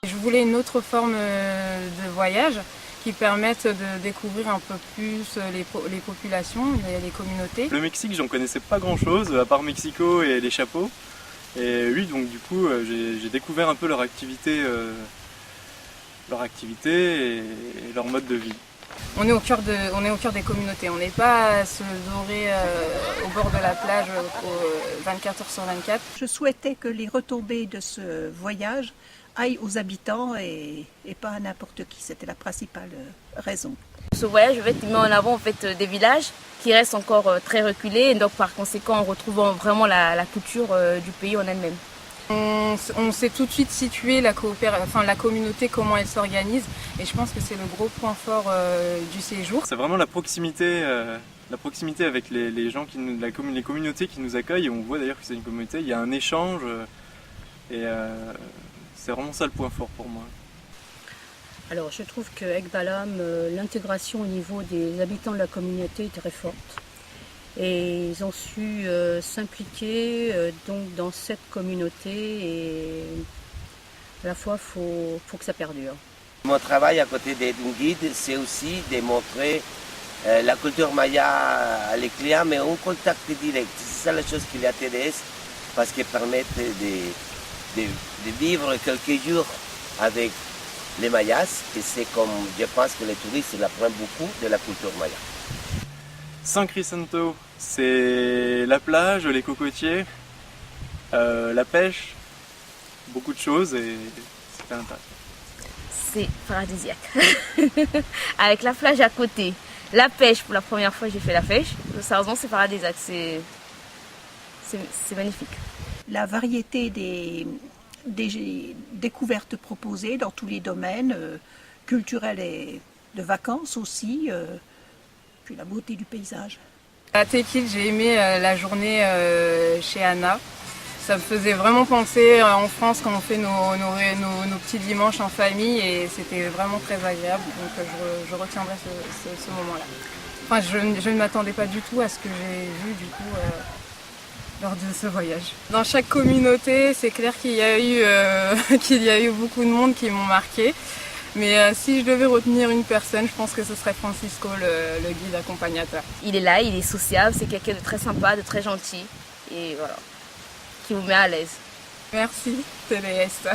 Je voulais une autre forme de voyage qui permette de découvrir un peu plus les populations, les communautés. Le Mexique, j'en connaissais pas grand-chose, à part Mexico et les chapeaux. Et oui, donc du coup, j'ai découvert un peu leur activité et leur mode de vie. On est au cœur des communautés, on n'est pas à se dorer au bord de la plage 24 heures sur 24. Je souhaitais que les retombées de ce voyage aillent aux habitants et pas à n'importe qui, c'était la principale raison. Ce voyage met en avant en fait, des villages qui restent encore très reculés et donc par conséquent on retrouve vraiment la culture du pays en elle-même. On s'est tout de suite situé la communauté, comment elle s'organise, et je pense que c'est le gros point fort du séjour. C'est vraiment la proximité avec les gens, les communautés qui nous accueillent, et on voit d'ailleurs que c'est une communauté, il y a un échange, et c'est vraiment ça le point fort pour moi. Alors je trouve qu'avec Balam, l'intégration au niveau des habitants de la communauté est très forte. Et ils ont su s'impliquer donc dans cette communauté et à la fois faut que ça perdure. Mon travail à côté d'un guide, c'est aussi de montrer la culture maya à les clients, mais en contact direct. C'est ça la chose qui les intéresse, parce qu'elle permet de vivre quelques jours avec les mayas, et c'est comme je pense que les touristes apprennent beaucoup de la culture maya. San Crisanto, c'est la plage, les cocotiers, la pêche, beaucoup de choses, et c'est intéressant. C'est paradisiaque. Avec la plage à côté, la pêche, pour la première fois j'ai fait la pêche, sérieusement c'est paradisiaque, c'est magnifique. La variété des découvertes proposées dans tous les domaines, culturels et de vacances aussi, puis la beauté du paysage. À Tekil, j'ai aimé la journée chez Anna. Ça me faisait vraiment penser en France quand on fait nos petits dimanches en famille, et c'était vraiment très agréable, donc je retiendrai ce moment-là. Enfin, je ne m'attendais pas du tout à ce que j'ai vu du coup lors de ce voyage. Dans chaque communauté, c'est clair qu'il y a eu beaucoup de monde qui m'ont marqué. Mais si je devais retenir une personne, je pense que ce serait Francisco, le guide accompagnateur. Il est là, il est sociable, c'est quelqu'un de très sympa, de très gentil et voilà, qui vous met à l'aise. Merci, Téléeste.